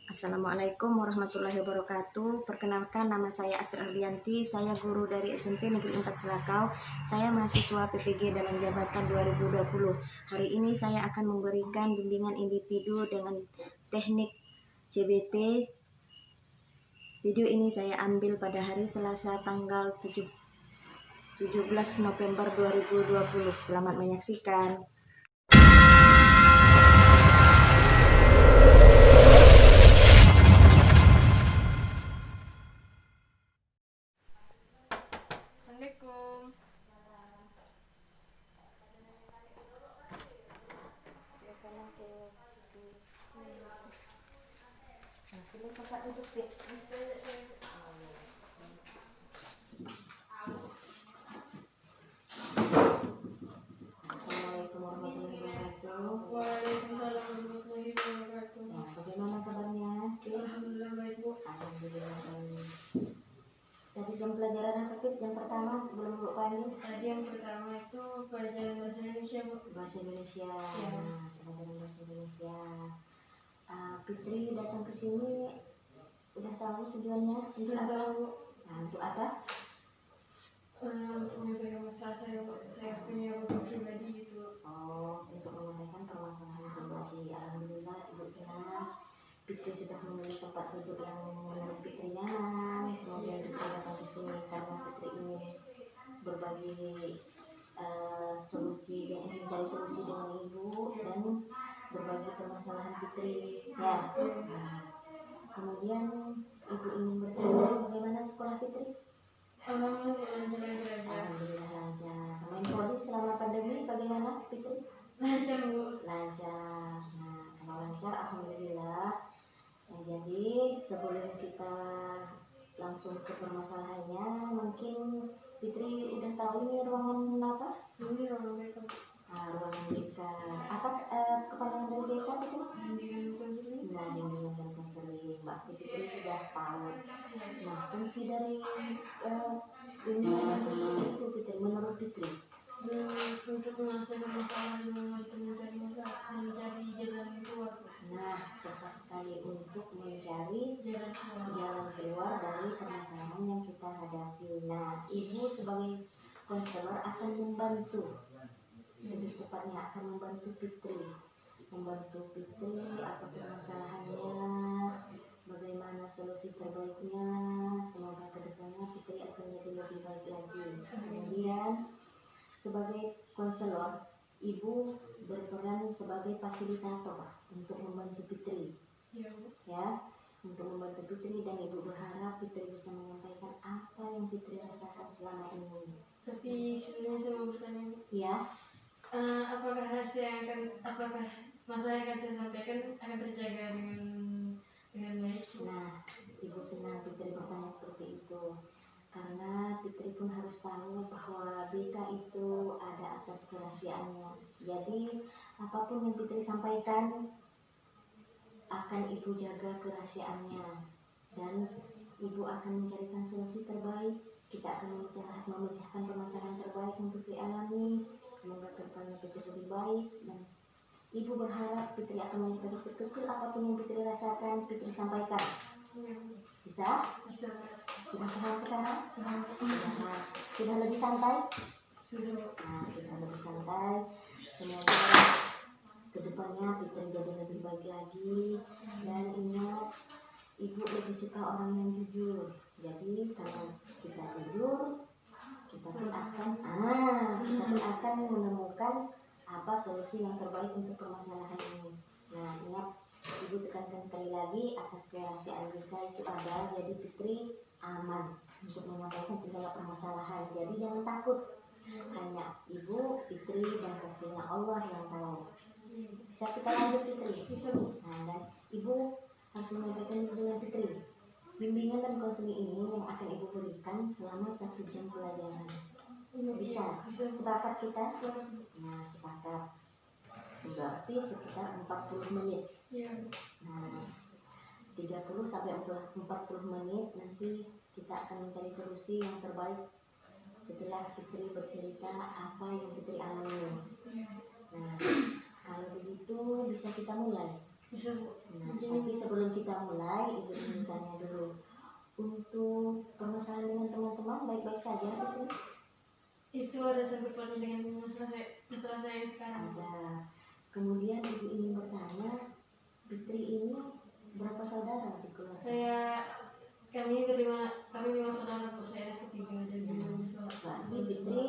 Assalamualaikum warahmatullahi wabarakatuh. Perkenalkan, nama saya Astrid Ardianti. Saya guru dari SMP Negeri 4 Selakau. Saya mahasiswa PPG dalam jabatan 2020. Hari ini saya akan memberikan bimbingan individu dengan teknik CBT. Video ini saya ambil pada hari Selasa tanggal 17 November 2020. Selamat menyaksikan. Assalamualaikum. Assalamualaikum warahmatullahi wabarakatuh. Waalaikumsalam warahmatullahi wabarakatuh. Nah, bagaimana kabarnya? Alhamdulillah baik, Bu. Alhamdulillah baik. Tadi jam pelajaran apa, Fit? Yang pertama sebelum Ibu panggil? Tadi yang pertama itu pelajaran bahasa Indonesia, Bu. Bahasa Indonesia. Ya. Nah, pelajaran bahasa Indonesia. Fitri datang ke sini udah tahu tujuannya? Untuk Sudah apa? tahu, Bu. Nah, untuk apa? Untuk menyampaikan masalah saya, Bu. Saya punya buku pribadi gitu. Oh, untuk menyampaikan permasalahan pribadi. Alhamdulillah Ibu senang. Fitri sudah memilih tempat duduk yang menurut Fitri nyaman. Kemudian Fitri datang ke sini karena Fitri ingin berbagi solusi dan ingin mencari solusi dengan Ibu dan berbagi permasalahan Fitri. Ya. Nah, kemudian Ibu ingin bertanya bagaimana sekolah Fitri? Alhamdulillah lancar-lancar aja. Alhamdulillah lancar. Main voli selama pandemi bagaimana Fitri? Lancar, Bu. Lancar. Nah, kalau lancar alhamdulillah. Nah, jadi sebelum kita langsung ke permasalahannya, mungkin Fitri udah tahu ini ruangan apa? Ini ruangan BK, Bu. Ruangan BK. Apa kepanjangan dari BK itu? Bimbingan konseling. Nah, bimbingan dan konseling. Mbak Fitri sudah tahu. Nah, fungsi dari bimbingan dan konseling itu Fitri, menurut Fitri? Untuk menyelesaikan masalah dan membantu mencari jalan keluar, Bu. Nah, tepat sekali, untuk mencari Jalan keluar. jalan keluar dari permasalahan yang kita hadapi. Nah, Ibu sebagai konselor akan membantu, lebih tepatnya akan membantu Fitri apa permasalahannya, bagaimana solusi terbaiknya. Semoga kedepannya Fitri akan jadi lebih baik lagi. Kemudian sebagai konselor, Ibu berperan sebagai fasilitator untuk membantu Fitri, Ya, Bu. ya, untuk membantu Fitri, dan Ibu berharap Fitri bisa menyampaikan apa yang Fitri rasakan selama ini. Tapi sebenarnya saya mau bertanya, Bu. Ya, Apakah masalah yang akan saya sampaikan akan terjaga dengan baik? nah, Ibu senang Fitri bertanya seperti itu, karena Fitri pun harus tahu bahwa BK itu ada asas kerahasiaannya. Jadi apapun yang Fitri sampaikan akan Ibu jaga kerahasiaannya, dan Ibu akan mencarikan solusi terbaik. Kita akan memecahkan permasalahan terbaik yang Fitri alami. Semoga kedepannya Fitri lebih baik, dan Ibu berharap Fitri akan mengikuti sekecil apapun yang Fitri rasakan, Fitri sampaikan. Bisa? Bisa, Sudah paham sekarang? paham? Sudah lebih santai? Sudah, Bu. Nah, sudah lebih santai. Semoga kedepannya Fitri jadi lebih baik lagi. Dan ingat, Ibu lebih suka orang yang jujur. Jadi kalau kita jujur, kita pun akan menemukan apa solusi yang terbaik untuk permasalahan ini. Nah, ingat, Ibu tekankan sekali lagi, asas kerahasiaan kita itu ada. Jadi Fitri aman untuk menyampaikan segala permasalahan. Jadi jangan takut. Hanya Ibu, Fitri, dan pastinya Allah yang tahu. Bisa kita lanjut, Fitri? Bisa, Bu. Nah, dan Ibu harus menyampaikan dengan Fitri. Bimbingan dan konseling ini yang akan Ibu berikan selama 1 jam pelajaran. Bisa? Bisa. Sepakat kita? Sepakat. Nah, sepakat. Berarti sekitar 40 menit. Ya, Bu. Nah, 30 sampai 40 menit nanti kita akan mencari solusi yang terbaik setelah Fitri bercerita apa yang Fitri alami. Ya. Nah, kalau begitu bisa kita mulai. bisa Bu. Nah, Begini tapi sebelum kita mulai, Ibu ingin tanya dulu, untuk permasalahan dengan teman-teman baik-baik saja gitu? itu ada sangkutannya dengan masalah saya yang sekarang. Ada. Kemudian Ibu ingin bertanya, Fitri ini berapa saudara di keluarga? Kami lima saudara Bu, saya ketiga jadi lima Berarti Fitri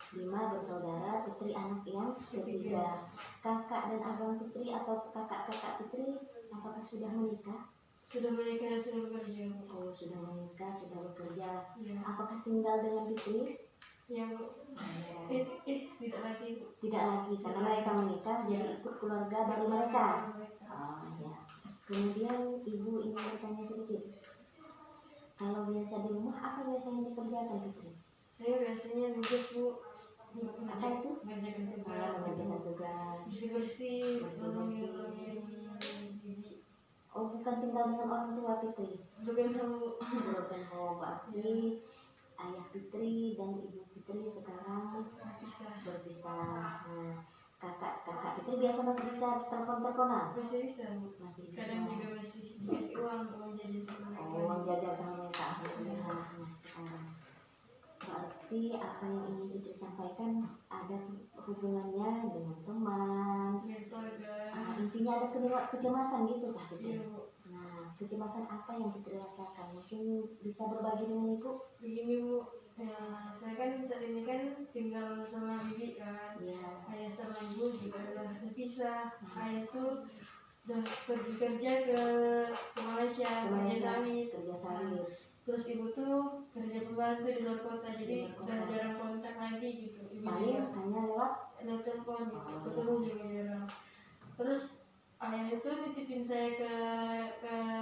5 bersaudara, Fitri anak yang ketiga. Kakak dan abang Fitri atau kakak-kakak Fitri apakah sudah menikah? sudah menikah dan sudah bekerja Bu. Oh, sudah menikah, sudah bekerja. Ya, Apakah tinggal dengan Fitri? ya Bu. Ya. Tidak lagi Bu. Tidak lagi, karena mereka menikah, jadi ikut keluarga dari mereka. Oh ya. Kemudian Ibu ingin bertanya sedikit. Kalau biasa di rumah, apa biasanya dikerjakan Fitri? Saya biasanya nugas Bu. Apa itu? Mengerjakan tugas, Mengerjakan tugas. bersih-bersih, Bersih-bersih. nolongin bibi. Oh, bukan tinggal dengan orang tua Fitri. Bukan tahu. Bukan, oh berarti ayah Fitri dan ibu Fitri sekarang Bisa. berpisah. Nah, kakak Fitri biasa masih bisa telepon-teleponan? Masih bisa Bu. Masih bisa. Kadang juga masih dikasih uang jajan sama mereka. Oh, uang jajan sama mereka. Alhamdulillah. Nah, sekarang berarti apa yang ingin Fitri sampaikan ada hubungannya dengan teman. Ya, keluarga. Intinya ada kecemasan gitu Pak Fitri. Iya Bu. Nah, kecemasan apa yang Fitri rasakan? Mungkin bisa berbagi dengan Ibu? Begini Bu, ya, saya kan saat ini kan tinggal sama bibi kan. Iya. Ayah sama ibu juga udah terpisah. Ayah tuh udah pergi kerja ke Malaysia, kerja sawit. Kerja sawit. Terus ibu tuh kerja pembantu di luar kota, jadi Di luar kota. udah jarang kontak lagi gitu. Ibu Paling juga hanya lewat lewat telepon gitu, Oh, ketemu juga jarang. Terus ayah itu nitipin saya ke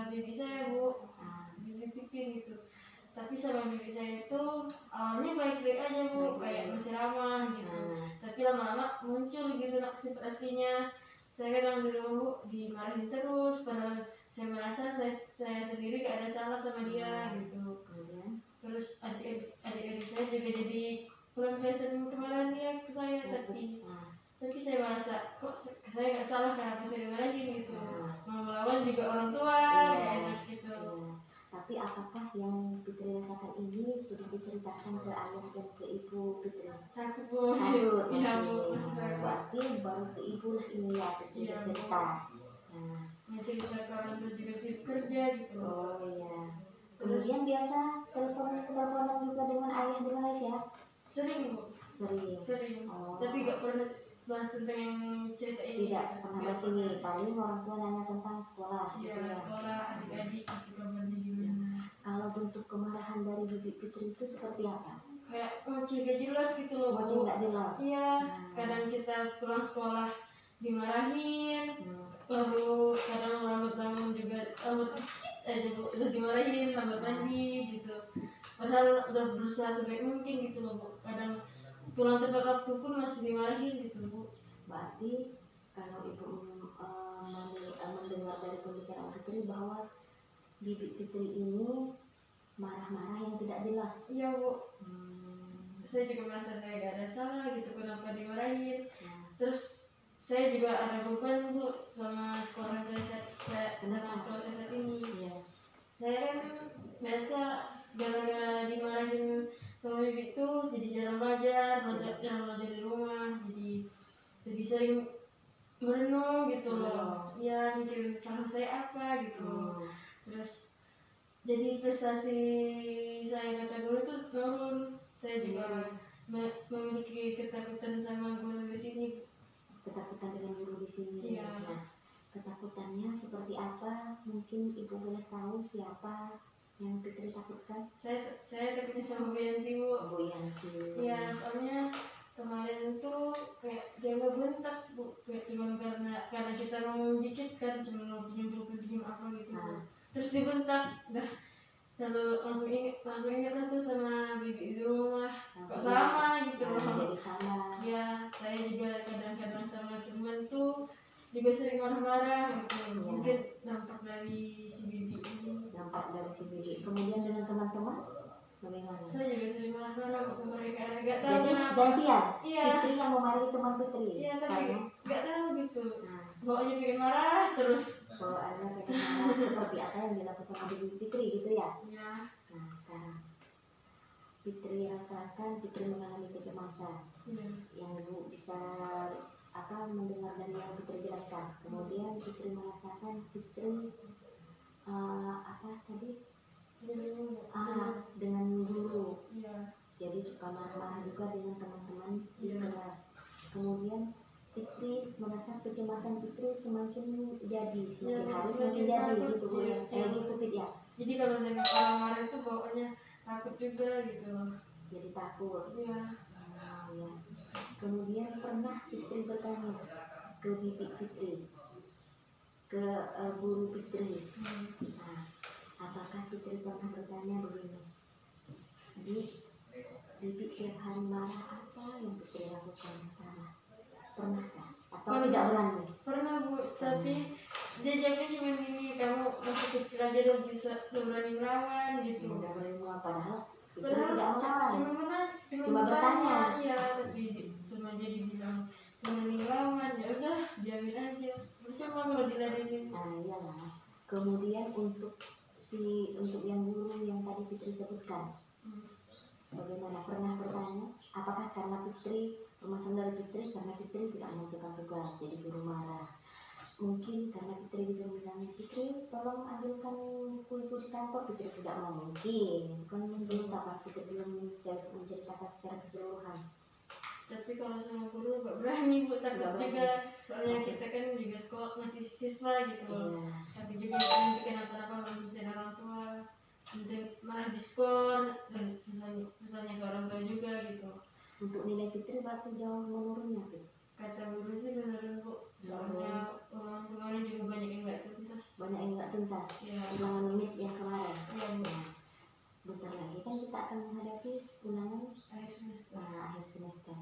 bibi saya Bu, dititipin gitu. Tapi sama bibi saya itu awalnya baik-baik aja Bu, kayak masih ramah gitu. Tapi lama-lama muncul gitu sifat aslinya. Saya kadang di rumah Bu dimarahin terus, padahal saya merasa saya sendiri gak ada salah sama dia gitu. kemudian Terus adik-adik saya juga jadi pelampiasan kemarahan dia ke saya, tapi saya merasa kok saya gak salah, kenapa saya dimarahin gitu. Mau melawan juga orang tua, gak enak gitu. Tapi apakah yang Fitri rasakan ini sudah diceritakan ke ayah dan ke ibu Fitri? Takut Bu. Takut Iya masih. Bu, masih takut. Berarti baru ke ibu lah ini ya Fitri Iya, bercerita. Nah, Cerita ke orang tua juga sih kerja gitu. oh iya. Kemudian biasa teleponan juga dengan ayah di Malaysia? Sering Bu, Sering. Oh. Tapi gak pernah bahas tentang yang cerita ini. Tidak pernah bahas ini. Paling orang tua nanya tentang sekolah Ya, gitu ya. sekolah, adik-adik gitu kabarnya gimana. Kalau bentuk kemarahan dari bibi Fitri itu seperti apa? Kayak ngoceh gak jelas gitu loh Bu. Ngoceh nggak jelas. Iya, kadang kita pulang sekolah dimarahin, Hmm. lalu kadang lambat bangun juga, lambat dikit aja Bu, udah dimarahin, lambat mandi gitu. Padahal udah berusaha sebaik mungkin gitu loh Bu. Kadang pulang tepat waktu pun masih dimarahin gitu Bu. Berarti kalau ibu mendengar dari pembicaraan Fitri bahwa bibi Fitri ini marah-marah yang tidak jelas. Iya Bu. Saya juga merasa saya gak ada salah gitu, kenapa dimarahin. Terus saya juga ada beban Bu sama sekolah saya sekolah saya saat ini. Iya. Saya kan biasa gara-gara dimarahin sama bibi itu jadi jarang belajar di rumah, jadi lebih sering merenung gitu loh. Ya mikirin salah saya apa gitu. Terus jadi prestasi saya kata guru itu turun. Saya juga memiliki ketakutan sama guru di sini. Ketakutan dengan guru di sini. Iya. Nah, ketakutannya seperti apa? Mungkin ibu boleh tahu siapa yang Fitri takutkan? Saya takutnya sama Bu Yanti Bu. Bu Yanti. Iya, soalnya kemarin tuh kayak dia ngebentak Bu, kayak cuma karena kita mau dikit kan, cuma mau pinjam apa gitu. Terus dibentak, lalu langsung ingat tuh sama bibi di rumah, kok sama gitu loh. Jadi sama. Ya, saya juga kadang-kadang sama teman tuh juga sering marah-marah gitu. Mungkin dampak dari si bibi ini. Dampak dari si bibi. Kemudian dengan teman-teman bagaimana? Saya juga sering marah-marah ke mereka, nggak tahu Jadi kenapa. gantian. Iya. Fitri yang memarahi teman Fitri. Iya, tapi nggak tahu gitu. Nah, Bawaannya bikin marah terus. bawaannya pengen marah seperti apa yang dilakukan oleh Ibu Fitri gitu ya. Ya. Nah sekarang Fitri rasakan, Fitri mengalami kecemasan Ya. yang Ibu bisa mendengar dari yang Fitri jelaskan. Kemudian Fitri merasakan Fitri tadi dengan guru, Ya. jadi suka marah-marah juga dengan teman-teman di Iya. kelas. Kemudian Fitri merasa kecemasan Fitri semakin jadi, semakin hari semakin jadi takut, gitu Bu ya. iya. Gitu Fit ya. Jadi kalau dengan orang marah itu bawaannya takut juga gitu. Jadi takut. Iya. Ya. Kemudian pernah Fitri bertanya ke bibi Fitri, ke guru Fitri. Nah, apakah Fitri pernah bertanya begini, Bibi tiap hari marah, apa yang Fitri lakukan yang salah? Pernahkah? Atau Pernah. tidak berani? Pernah Bu, tapi dia jawabnya cuma gini, kamu masih kecil aja udah bisa udah berani ngelawan gitu. Tidak berani melawan, padahal Fitri Padahal tidak melawan. cuma bertanya. Iya, tapi cuma jadi bilang berani ngelawan, ya udah diamin aja. Percuma kalau diladenin. Nah iyalah. Kemudian untuk yang guru yang tadi Fitri sebutkan, bagaimana, pernah bertanya apakah karena Fitri, permasalahan dari Fitri karena Fitri tidak mengerjakan tugas jadi guru marah? Mungkin karena Fitri disuruh misalnya, Fitri tolong ambilkan buku itu di kantor, Fitri tidak mau. Mungkin kan belum dapat, Fitri belum menceritakan secara keseluruhan. Tapi kalau sama guru gak berani Bu, takut Nggak berani. juga, soalnya kita kan juga sekolah masih siswa gitu. Iya. Tapi juga nanti kenapa-napa belum bisa orang tua, nanti malah diskor dan susahnya ke orang tua juga gitu. Untuk nilai Fitri berarti jauh menurunnya, Fit. Kata guru sih menurun Bu, soalnya ulangan kemarin juga banyak yang gak tuntas. Banyak yang nggak tuntas. Iya. Ulangan unit yang kemarin. Iya Bu. Nah, bentar lagi kan kita akan menghadapi ulangan Akhir semester. akhir semester.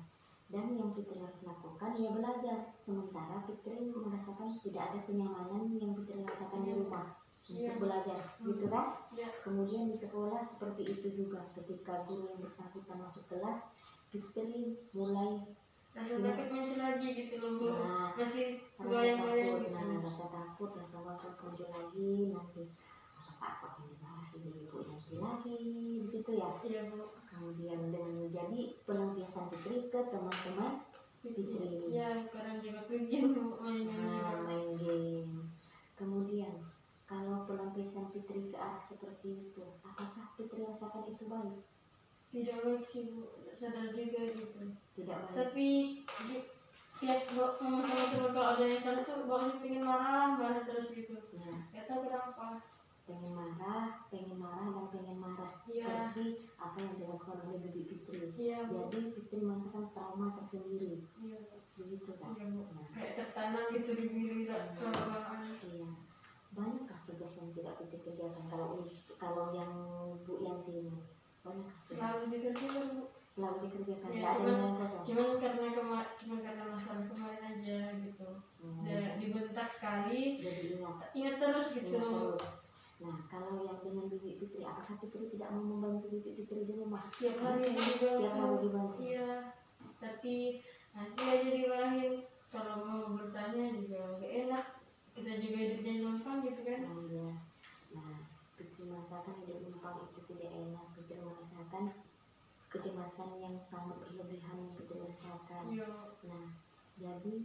Dan yang Fitri harus lakukan ya belajar. Sementara Fitri merasakan tidak ada kenyamanan yang Fitri rasakan di rumah untuk Iya. belajar, gitu kan? Iya. Kemudian di sekolah seperti itu juga. Ketika guru yang bersangkutan masuk kelas, Fitri mulai Rasa takut muncul lagi gitu loh Bu. Nah, Masih rasa goyang-goyang takut, gitu. rasa takut, rasa was-was muncul lagi. Nanti apa aku dimarahin ibu nanti lagi, begitu ya. Iya Bu. Kemudian dengan menjadi pelampiasan Fitri ke teman-teman Fitri. Ya sekarang juga pengen Bu main-main juga. Main game. Kemudian kalau pelampiasan Fitri ke arah seperti itu, apakah Fitri rasakan itu baik? Tidak baik sih Bu, sadar juga gitu. Tidak baik. Tapi tiap ngomong sama teman kalau ada yang salah tuh bakal pengen marah terus gitu. Ya, Gak tau kenapa. pengen marah dan pengen marah. Iya. Seperti apa yang dilakukan oleh bibi Fitri. Iya Bu. Jadi Fitri merasakan trauma tersendiri, Iya Bu. begitu kan? Iya Bu. Nah, Kayak tertanam gitu di diri kalau iya. Banyakkah tugas yang tidak Fitri kerjakan? Kalau yang Bu Yanti ini, banyakkah tugas? selalu dikerjakan Bu. Selalu dikerjakan, Iya, tidak ada yang kosong. cuman karena masalah kemarin aja gitu. Udah dibentak sekali, Jadi ingat terus gitu. ingat terus. Nah, kalau yang dengan bibi Fitri, apakah Fitri tidak mau membantu bibi Fitri di rumah? Tiap hari juga. Tiap hari dibantu. Iya, tapi masih aja dimarahin. Kalau mau bertanya juga gak enak. Kita juga hidupnya numpang gitu kan. Oh, iya. Nah, Fitri merasakan hidup numpang itu tidak enak. Fitri merasakan kecemasan yang sangat berlebihan yang Fitri rasakan. Iya. Nah, jadi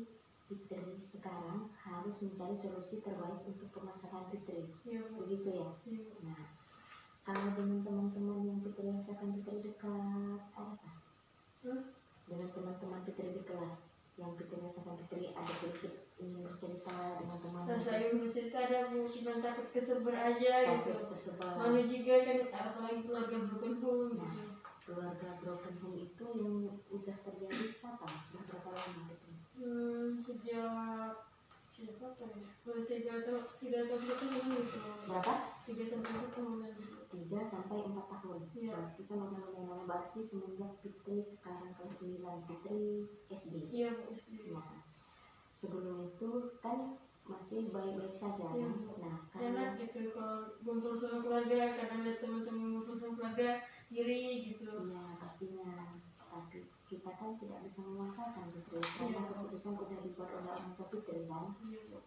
Fitri sekarang harus mencari solusi terbaik untuk permasalahan Fitri. Iya Bu. Begitu ya. Iya. Nah, kalau dengan teman-teman yang Fitri rasakan Fitri dekat, apa? Dengan teman-teman Fitri di kelas yang Fitri rasakan Fitri ada sedikit ingin bercerita dengan teman. Rasa ingin bercerita ada Bu, cuma takut kesebar aja gitu. Takut tersebar. Malu juga kan, apalagi keluarga broken home Nah, gitu. keluarga broken home itu yang udah terjadi kapan? Udah berapa lama itu? Sejak berapa ya? Udah 3 tahun gitu. Berapa? 3 sampai 4 tahunan gitu. 3 sampai 4 tahun. Iya. Berarti kan udah mulai berarti semenjak Fitri sekarang kelas 9, Fitri SD. Iya Bu, SD. Nah, sebelum itu kan masih baik-baik saja Iya, kan? Bu. Nah, Enak karena gitu kalau kumpul sama keluarga, kadang lihat teman-teman kumpul sama keluarga iri gitu. iya pastinya, tapi kita kan tidak bisa memaksakan Fitri, karena keputusan sudah dibuat oleh orang tua Fitri kan.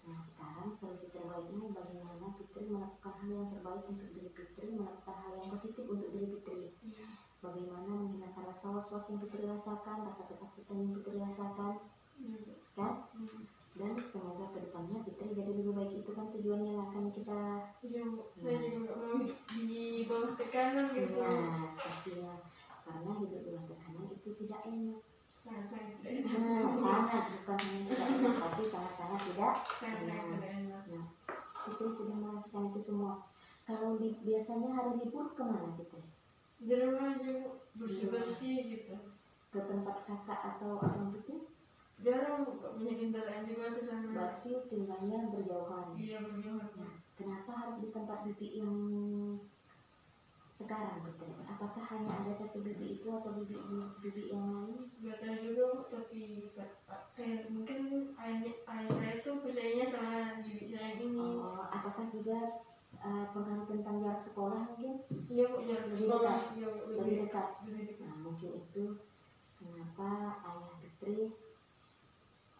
Nah sekarang solusi terbaiknya bagaimana Fitri melakukan hal yang terbaik untuk diri Fitri, melakukan hal yang positif untuk diri Fitri. Bagaimana menghilangkan rasa was-was yang Fitri rasakan, rasa ketakutan yang Fitri rasakan, kan? Dan semoga kedepannya Fitri jadi lebih baik, itu kan tujuannya lah kan kita. Saya juga nggak mau hidup di bawah tekanan gitu. Nah pastinya, karena hidup di bawah tekanan itu tidak enak. Sangat-sangat tidak enak. Sangat, bukan hanya tidak enak, tapi sangat-sangat tidak Sangat-sangat tidak enak. Nah, Fitri sudah merasakan itu semua. Kalau biasanya hari libur kemana Fitri? Di rumah juga bersih-bersih gitu. Ke tempat kakak atau abang Fitri? Jarang, nggak punya kendaraan juga ke sana. Berarti tinggalnya berjauhan. Iya, berjauhan. Nah, kenapa harus di tempat bibi yang sekarang Fitri? Apakah hanya ada satu bibi itu atau bibi yang lain? Nggak tahu juga, tapi mungkin ayah saya tuh percayanya sama bibi saya ini. Apakah juga pengaruh tentang jarak sekolah mungkin? Iya kok, jarak Lebih sekolah dekat. ya, Lebih dekat. lebih dekat. Nah, mungkin itu kenapa ayah Fitri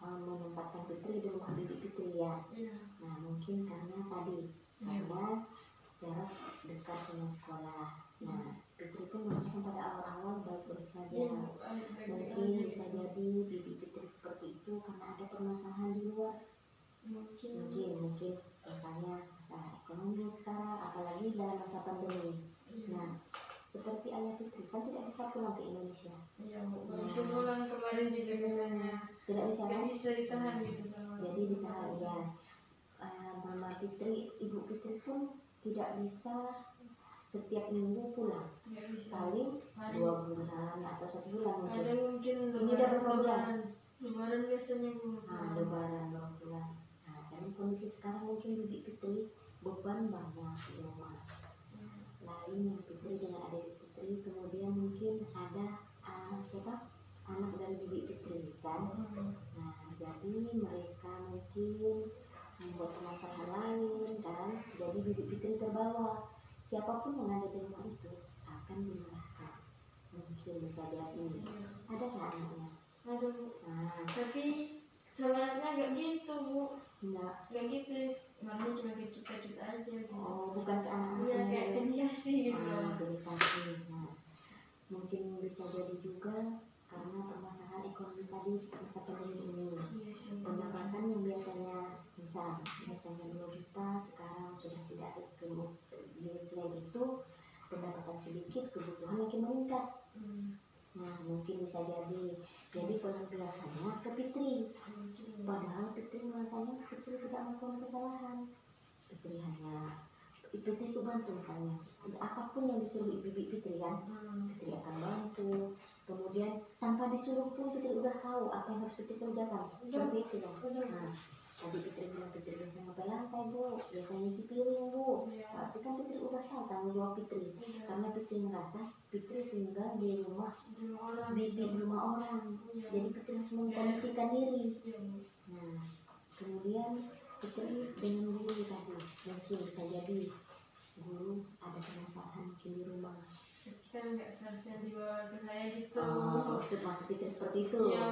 menempatkan Fitri di rumah bibi Fitri ya. Iya. Nah, mungkin karena tadi karena jarak dekat dengan sekolah. Nah, Fitri pun merasakan pada awal-awal baik-baik saja. Mungkin bisa jadi bibi Fitri seperti itu karena ada permasalahan di luar. Mungkin misalnya masalah ekonomi sekarang, apalagi dalam masa pandemi. Nah, seperti ayah Fitri kan tidak bisa pulang ke Indonesia. Iya, nggak bisa pulang kemarin juga katanya. Tidak bisa kan? Nggak bisa ditahan gitu sama. Jadi ditahan ya. Mama Fitri, ibu Fitri pun tidak bisa setiap minggu pulang. Nggak bisa. Paling 2 bulan atau 1 bulan mungkin. Ada mungkin Ini udah berapa bulan? Lebaran biasanya Bu. Lebaran 2 bulan. Nah, dan kondisi sekarang mungkin bibi Fitri beban banyak di rumah. Lain yang Fitri dengan adik Fitri, kemudian mungkin ada anak dari bibi Fitri kan. Nah, jadi mereka mungkin membuat permasalahan lain kan. Jadi bibi Fitri terbawa. Siapapun yang ada di rumah itu akan dimarahkan. Mungkin bisa jadi. Ada nggak anaknya? Ada Bu. Nah, Tapi sebenarnya nggak gitu Bu. nggak gitu. Makanya cuma ke kita aja gitu. bukan ke anak-anak. Iya, kayak dikasih gitu. Jadi kasih. Nah, mungkin bisa jadi juga karena permasalahan ekonomi tadi masa pandemi ini. Iya sih. Pendapatan yang biasanya 2 juta sekarang sudah tidak gemuk. Selain itu pendapatan sedikit, kebutuhan makin meningkat. Nah, mungkin bisa jadi pelampiasannya ke Fitri. Padahal Fitri merasanya Fitri tidak melakukan kesalahan. Fitri itu bantu misalnya. Apapun yang disuruh bibi Fitri kan, Fitri akan bantu. Kemudian tanpa disuruh pun Fitri udah tahu apa yang harus Fitri kerjakan. Seperti itu kan. Nah, tadi Fitri bilang Fitri biasa ngepel lantai Bu, biasanya nyuci piring Bu. Berarti kan Fitri udah tahu tanggung jawab Fitri. Karena Fitri merasa Fitri tinggal di rumah bibi, di rumah orang. Jadi Fitri harus mengkondisikan diri. Nah, kemudian Fitri dengan guru tadi, mungkin bisa jadi guru ada permasalahan mungkin di rumah. Kan nggak seharusnya dibawa ke saya gitu. Maksud Fitri seperti itu. Ya,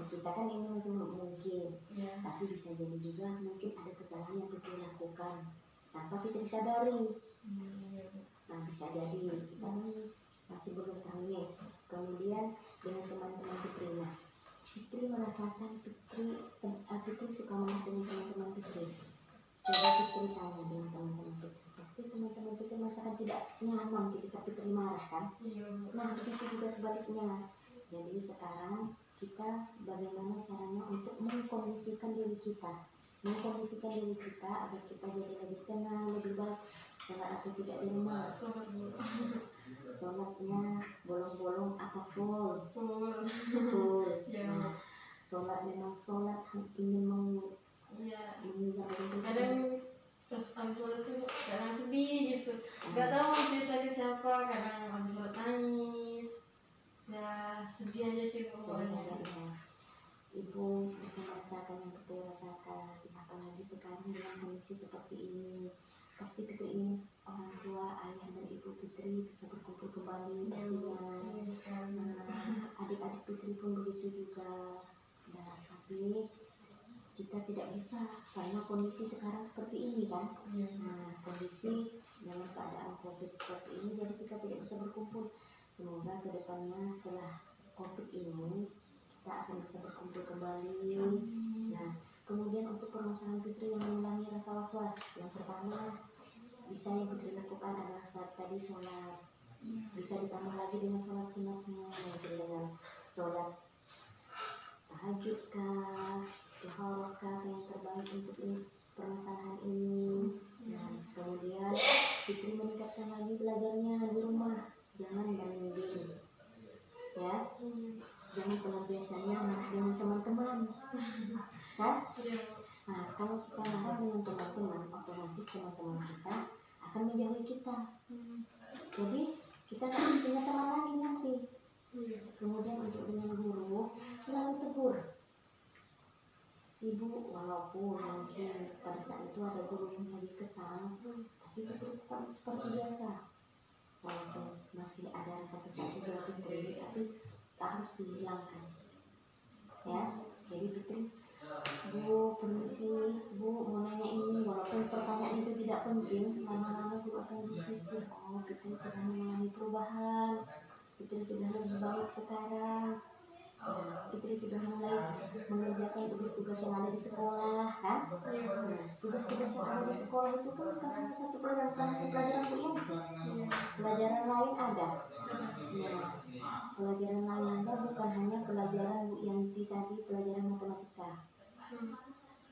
kita kan ini masih mungkin. Ya. Tapi bisa jadi juga mungkin ada kesalahan yang Fitri lakukan tanpa Fitri sadari. Nah, bisa jadi kita masih belum tahu nih. Kemudian dengan teman-teman Fitri, nah Fitri merasakan Fitri suka marah dengan teman-teman Fitri. Coba Fitri tanya dengan teman-teman Fitri, pasti teman-teman Fitri merasakan tidak nyaman ketika Fitri marah kan? Nah, begitu juga sebaliknya. Jadi sekarang kita bagaimana caranya untuk mengkondisikan diri kita agar kita jadi lebih tenang, lebih baik. Sholat atau tidak di rumah, sholatnya bolong-bolong apa full. Nah, sholat memang sholat ingin kadang pas habis sholat tuh kadang sedih gitu, nggak tahu mau cerita ke siapa, kadang habis sholat nangis ya, sedih aja sih pokoknya. Ibu bisa merasakan yang Fitri rasakan, apalagi sekarang dengan kondisi seperti ini. Pasti Fitri ingin orang tua, ayah dan ibu Fitri Fitri bisa berkumpul kembali pastinya. Adik-adik Fitri pun begitu juga. Nah, tapi kita tidak bisa karena kondisi sekarang seperti ini kan. Nah, kondisi dalam keadaan COVID seperti ini, jadi kita tidak bisa berkumpul. Semoga kedepannya setelah COVID ini kita akan bisa berkumpul kembali. Nah, kemudian untuk permasalahan Fitri yang mengulangi rasa was-was, yang pertama bisa yang Fitri lakukan adalah saat tadi sholat, bisa ditambah lagi dengan sholat sunatnya, yaitu dengan sholat tahajud kah, istikharah kah, yang terbaik untuk permasalahan ini. Nah, kemudian Fitri meningkatkan lagi belajarnya di rumah, jangan banding ya, jangan pelampiasannya marah dengan teman-teman kan. Nah, kalau kita marah dengan teman-teman, otomatis teman-teman kita akan menjauhi kita, jadi kita tidak punya teman lagi nanti. Kemudian untuk dengan guru selalu tegur ibu, walaupun mungkin pada saat itu ada guru yang lagi kesal, tapi Fitri tetap seperti biasa, walaupun masih ada rasa kesal juga Fitri, tapi harus dihilangkan ya. Jadi Fitri, Bu, permisi, Bu mau nanya ini, walaupun pertanyaan itu tidak penting, lama-lama Bu akan berpikir, oh Fitri sudah mengalami perubahan, Fitri sudah lebih baik sekarang. Fitri sudah mulai mengerjakan tugas-tugas yang ada di sekolah kan. Nah, tugas-tugas yang ada di sekolah itu kan bukan hanya satu pelajaran, pelajaran Bu Yanti, pelajaran lain ada. Nah, pelajaran lain ada, bukan hanya pelajaran Bu Yanti tadi, pelajaran matematika,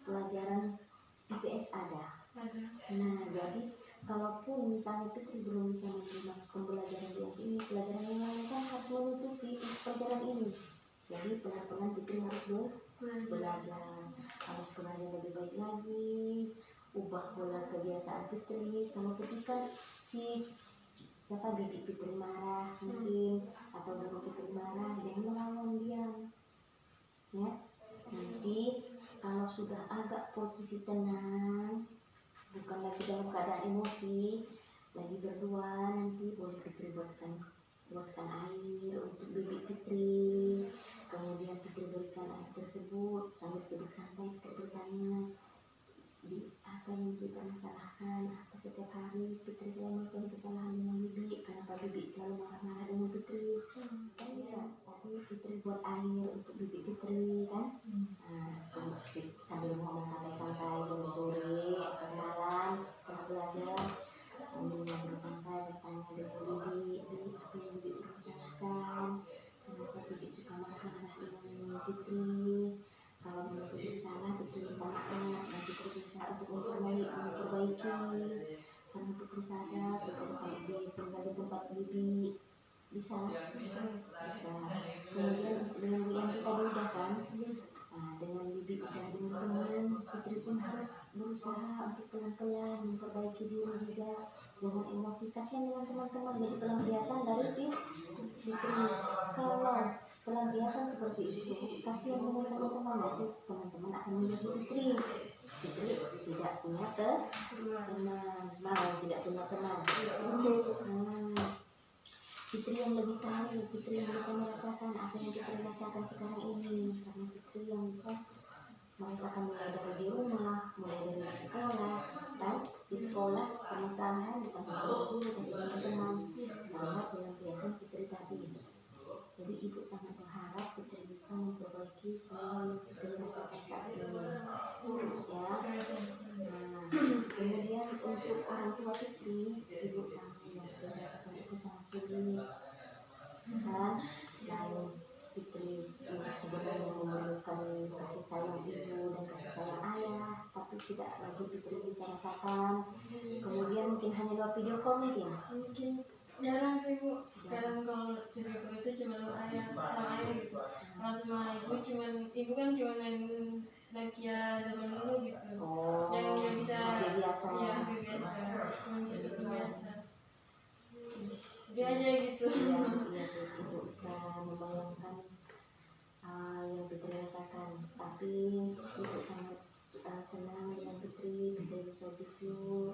pelajaran IPS ada. Nah, jadi kalaupun misalnya Fitri belum bisa menerima pembelajaran Bu Yanti ini, pelajaran yang lain kan harus menutupi pelajaran ini. Jadi pelan-pelan Fitri harus belajar, harus belajar lebih baik lagi, ubah pola kebiasaan Fitri. Kalau ketika bibi Fitri marah mungkin, atau guru Fitri marah, jangan melawan, diam ya. Nanti kalau sudah agak posisi tenang, bukan lagi dalam keadaan emosi, lagi berdua, nanti boleh Fitri buatkan air untuk bibi Fitri. Kemudian Fitri berikan air tersebut sambil duduk santai. Fitri bertanya, apa yang dipermasalahkan, apa setiap hari Fitri selalu melakukan kesalahan dengan bibi, kenapa bibi selalu marah-marah dengan Fitri, kan bisa. Tapi Fitri buat air untuk bibi Fitri kan. Nah, sambil ngomong santai-santai sore-sore atau malam setelah belajar, sambil ngobrol santai bertanya dengan bibi, apa yang bibi permasalahkan, kenapa bibi suka marah-marah dengan Fitri. Kalau memang Fitri salah, Fitri minta maaf dan Fitri berusaha untuk memperbaiki. Karena Fitri sadar, Fitri tinggal di tempat bibi. Bisa. Kemudian dengan Bu Yanti tadi udah kan. Nah, dengan bibi udah, dengan teman, Fitri pun harus berusaha untuk pelan-pelan memperbaiki diri juga. Jangan emosi, kasihan dengan teman-teman. Jadi pelampiasan dari Fitri. Kalau pelampiasan seperti itu, kasihan dengan teman-teman, nanti teman-teman akan menjadi Fitri tidak punya teman, tidak punya teman. Fitri yang lebih tahu, Fitri yang bisa merasakan apa yang Fitri rasakan sekarang ini, karena Fitri yang bisa merasakan mulai dari di rumah, mulai dari di sekolah, dan di sekolah permasalahan bukan hanya guru tapi teman-teman, karena pelampiasan Fitri tadi. Jadi ibu sangat berharap Fitri bisa memperbaiki semua yang Fitri rasakan saat ini ya. Nah, kemudian untuk orang tua Fitri, ibu tahu yang Fitri rasakan itu sangat sulit kan. Lain Fitri sebenarnya memerlukan kasih sayang ibu dan kasih sayang ayah, tapi tidak lagi Fitri bisa rasakan. Kemudian mungkin hanya lewat video call mungkin jarang sih Bu. Sekarang kalau video call itu cuma ayah sama ayah gitu. Kalau sama ibu kan cuma main Nokia zaman dulu gitu. Yang nggak bisa biasa. Ya hampir biasa. Cuma bisa bikin biasa. Sedih aja gitu. Iya, ibu bisa membayangkan yang Fitri rasakan. Tapi ibu sangat senang dengan Fitri bisa jujur,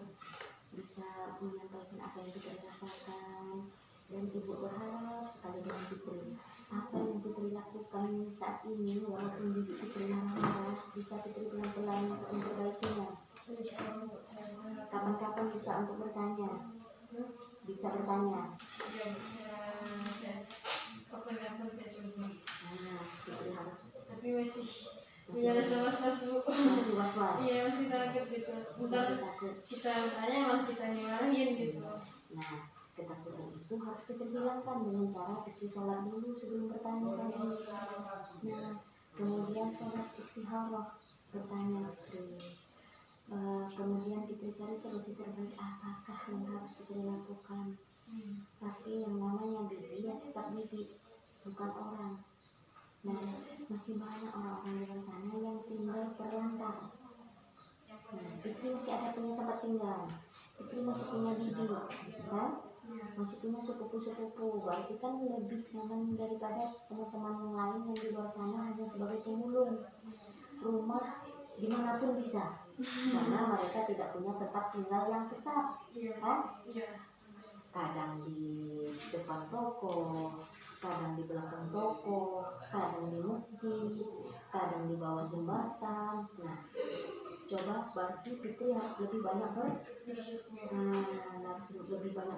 bisa menyampaikan apa yang Fitri rasakan. Dan ibu berharap sekali dengan Fitri, apa yang Fitri lakukan saat ini walaupun bibi Fitri marah-marah, bisa Fitri pelan-pelan untuk memperbaikinya. Kapan-kapan bisa untuk bertanya, bisa bertanya. Kapan-kapan saya coba. Nah, Fitri harus Tapi masih punya rasa was-was bu. masih was-was, Iya masih takut gitu. Ntar masih takut. kita tanya malah kita dimarahin gitu. Nah, ketakutan itu harus Fitri hilangkan dengan cara Fitri sholat dulu sebelum bertanya tadi. Nah, kemudian sholat istikharah, bertanya Fitri. Kemudian Fitri cari solusi terbaik apakah yang harus Fitri lakukan. Tapi yang namanya bibi ya tetap bibi, bukan orang. Nah, masih banyak orang-orang di luar sana yang tinggal terlantar. Nah, Fitri masih ada punya tempat tinggal. Fitri masih punya bibi, kan? Masih punya sepupu-sepupu. Berarti kan lebih nyaman daripada teman-teman yang lain yang di luar sana hanya sebagai pemulung. Rumah dimanapun bisa, karena mereka tidak punya tempat tinggal yang tetap, kan? Kadang di depan toko, kadang di belakang toko, kadang di masjid, kadang di bawah jembatan. Nah, coba berarti Fitri harus lebih banyak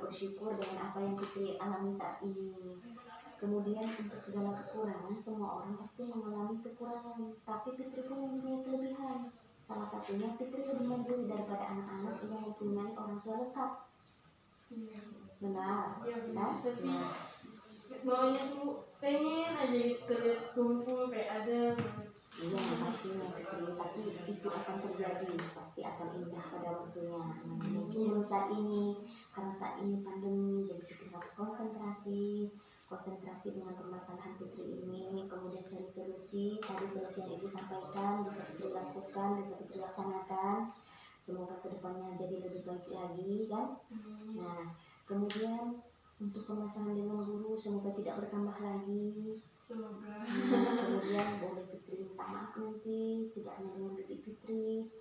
bersyukur dengan apa yang Fitri alami saat ini. Kemudian untuk segala kekurangan, semua orang pasti mengalami kekurangan, tapi Fitri pun mempunyai kelebihan. Salah satunya Fitri lebih mandiri daripada anak-anak yang mempunyai orang tua lengkap. Benar, kan? Tapi bawahnya tuh pengen aja terlihat kumpul kayak ada. Iya pastinya Fitri, tapi itu akan terjadi, pasti akan indah pada waktunya. Nah, mungkin belum saat ini, karena saat ini pandemi, jadi Fitri harus konsentrasi dengan permasalahan Fitri ini, kemudian cari solusi. Tadi solusi yang Ibu sampaikan bisa Fitri lakukan, bisa Fitri laksanakan. Semoga kedepannya jadi lebih baik lagi, kan? Nah, kemudian untuk permasalahan dengan guru semoga tidak bertambah lagi. Semoga. Kemudian boleh Fitri minta maaf nanti, tidak hanya dengan bibi Fitri,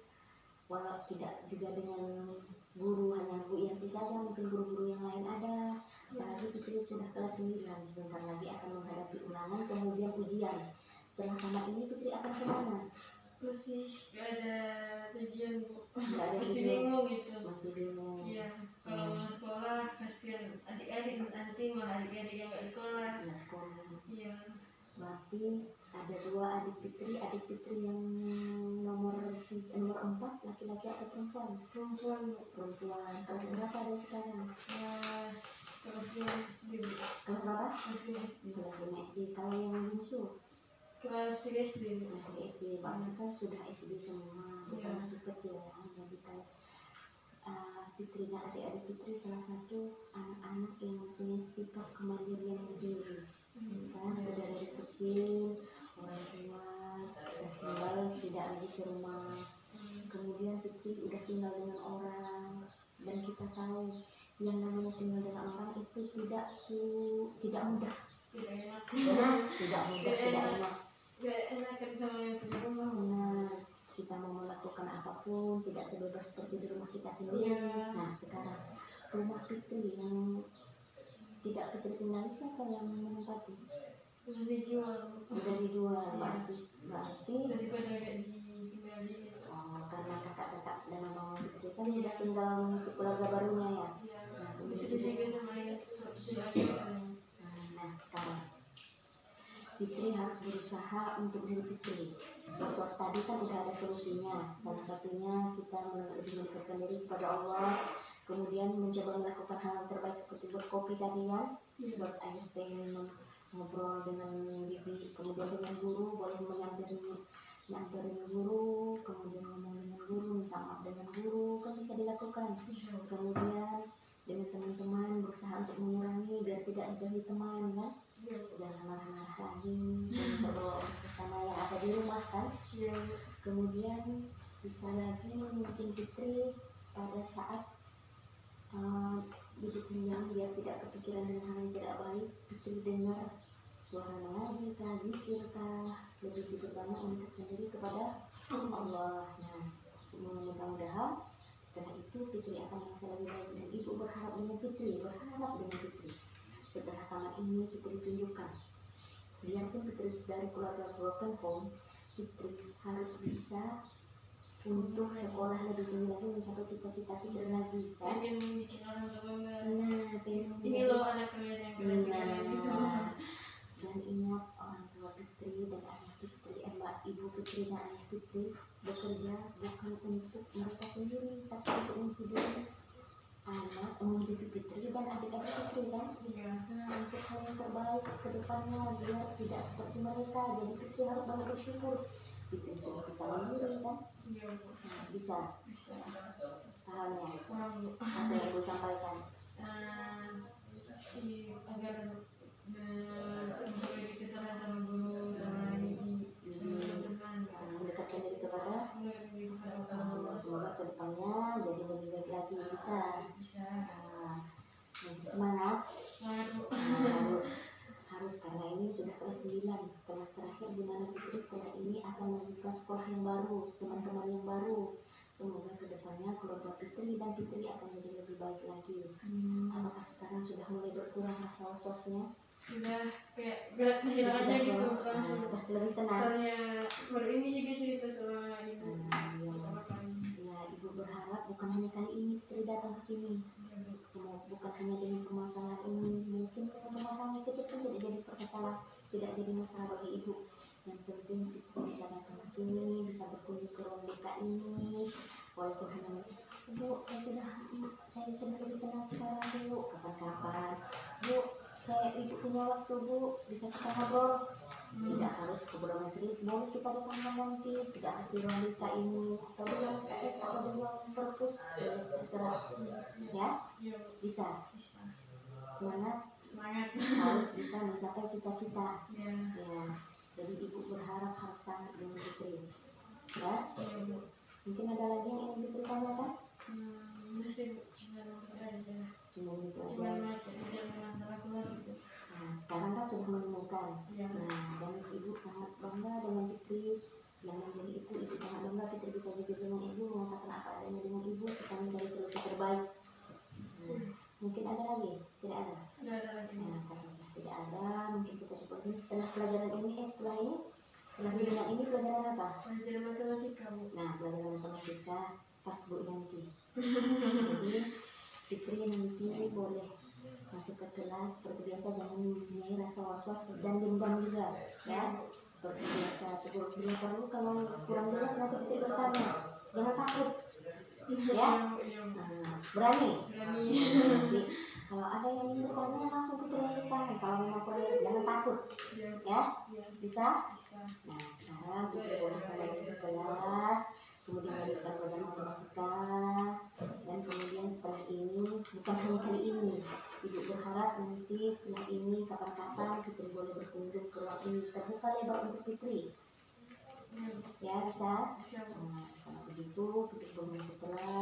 walau tidak juga dengan guru, hanya Bu Yanti saja, mungkin guru-guru yang lain ada. Apalagi Fitri sudah kelas 9, sebentar lagi akan menghadapi ulangan, kemudian ujian. Setelah tamat ini Fitri akan kemana? Masih gak ada tujuan bu. Gak ada Masih tujuan. bingung gitu. Masih bingung. Iya, kalau mau sekolah kasihan adik-adik, nanti malah adik-adik yang gak sekolah. Nah, sekolah. Iya. Berarti ada 2 adik Fitri yang nomor 4 laki-laki atau perempuan? Perempuan bu. Perempuan. Kelas berapa ada sekarang? Kelas 5 SD bu. Kelas berapa? Kelas 5 SD. Kelas 5 SD. Kalau yang bungsu? Kelas 3 SD bu. Kelas 3 SD. Bahkan kan sudah SD semua, bukan Iya. masih kecil ya. Jadi kan Fitri dan adik-adik Fitri salah satu anak-anak yang mempunyai sifat kemandirian yang tinggi. Kan udah dari kecil orang tua udah tinggal tidak lagi serumah. Kemudian Fitri udah tinggal dengan orang, dan kita tahu yang namanya tinggal dengan orang itu tidak mudah. Tidak enak. Tidak mudah, tidak enak. Gak enak kan sama yang punya rumah. Benar, kita mau melakukan apapun tidak sebebas seperti di rumah kita sendiri. Iya. Nah, sekarang rumah Fitri yang tidak Fitri tinggali siapa yang menempati? Udah dijual. Udah dijual, berarti daripada gak ditinggalin. karena kakak-kakak dan mama Fitri kan udah tinggal mengikuti keluarga barunya ya. Iya. Nah, Bisa kemudian juga sama yang sudah ada. Nah, sekarang Fitri harus berusaha untuk diri Fitri. Was-was tadi kan udah ada solusinya. Salah satunya kita lebih mendekatkan diri kepada Allah. Kemudian mencoba melakukan hal yang terbaik seperti buat kopi tadi ya, buat air teh, ngobrol dengan bibi, kemudian dengan guru, boleh nyamperin guru, kemudian ngomong dengan guru, minta maaf dengan guru, kan bisa dilakukan. Kemudian dengan teman-teman berusaha untuk mengurangi biar tidak menjauhi teman kan. Jangan marah-marah lagi, jangan terbawa orang bersama yang ada di rumah kan. Kemudian bisa lagi mungkin Fitri pada saat duduk diam biar tidak kepikiran dengan hal yang tidak baik, Fitri dengar suara mengaji kah, zikir kah, lebih duduk banyak mendekatkan diri kepada Allah. Nah, mudah-mudahan Setelah itu Fitri akan merasa lebih baik dan ibu berharap dengan Fitri. Setelah tamat ini Fitri tunjukkan, biarpun Fitri dari keluarga broken home, Fitri harus bisa untuk sekolah lebih tinggi lagi, mencapai cita-cita Fitri lagi kan. Pengen bikin orang berbangga. Nah, Ini loh anak kalian yang keren-keren gitu. Dan ingat, orang tua Fitri dan ayah Fitri, ibu Fitri dan ayah Fitri bekerja bukan untuk mereka sendiri, tapi untuk menghidupi menghidupi Fitri dan adik-adik Fitri kan. Untuk hal yang terbaik ke depannya, biar tidak seperti mereka. Jadi Fitri harus banyak bersyukur. Fitri sudah bisa mandiri kan. Bisa pahamnya. Apa yang ibu sampaikan? Agar memperbaiki kesalahan sama guru, sama Niki, sama teman-teman, mendekatkan diri kepada Allah. Semoga kedepannya jadi lebih baik lagi. Bisa. Semangat Bu. harus karena ini sudah kelas 9, kelas terakhir, di mana Fitri setelah ini akan membuka sekolah yang baru, teman-teman yang baru. Semoga kedepannya keluarga Fitri dan Fitri akan jadi lebih baik lagi. Apakah sekarang sudah mulai berkurang rasa was-wasnya? Sudah kayak gak kehilangan aja gitu, langsung. Sudah lebih tenang. Soalnya baru ini juga cerita sama ibu. Ya, ibu berharap bukan hanya kali ini Fitri datang ke sini. Semua bukan hanya dengan permasalahan ini, mungkin permasalahan kecil pun tidak jadi masalah bagi ibu. Yang penting Fitri bisa datang ke sini, bisa berkunjung ke ruang BK ini, walaupun hanya Bu, saya sudah lebih tenang sekarang Bu. Kapan-kapan Bu, ibu punya waktu Bu, bisa kita ngobrol. Tidak harus obrolan serius, boleh kita datang nanti, tidak harus di ruang BK ini atau di ruang KS atau di ruang perpus, terserah ya. Bisa semangat harus bisa mencapai cita-cita ya. Jadi ibu berharap sangat dengan Fitri ya. Mungkin ada lagi yang ingin Fitri tanyakan? Cuma itu aja. Masalah keluar gitu. Nah, sekarang kan sudah menemukan. Nah, dan ibu sangat bangga dengan Fitri. Yang menjadi itu, ibu sangat bangga Fitri bisa jujur dengan ibu, mengatakan apa adanya dengan ibu, kita mencari solusi terbaik. Mungkin ada lagi? Tidak ada? Tidak ada lagi. Nah, kalau tidak ada, mungkin kita cukup setelah pelajaran ini, setelah bimbingan ini pelajaran apa? Pelajaran matematika, Bu. Nah, pelajaran matematika pas Bu nanti. Jadi Fitri nanti boleh masuk ke kelas seperti biasa, jangan mempunyai rasa was-was dan dendam juga ya, seperti biasa. Bila perlu kalau kurang jelas nanti Fitri bertanya, jangan takut ya. Berani. Nanti kalau ada yang ingin bertanya langsung Fitri bertanya, kalau memang kurang jelas jangan takut ya. Bisa? Nah, sekarang Fitri boleh kembali ke kelas, kemudian melanjutkan pelajaran matematika, dan kemudian setelah ini, bukan hanya kali ini, ibu berharap nanti setelah ini kapan-kapan Fitri boleh berkunjung ke ruang ini, terbuka lebar untuk Fitri ya. Bisa? Nah, kalau begitu Fitri boleh masuk kelas.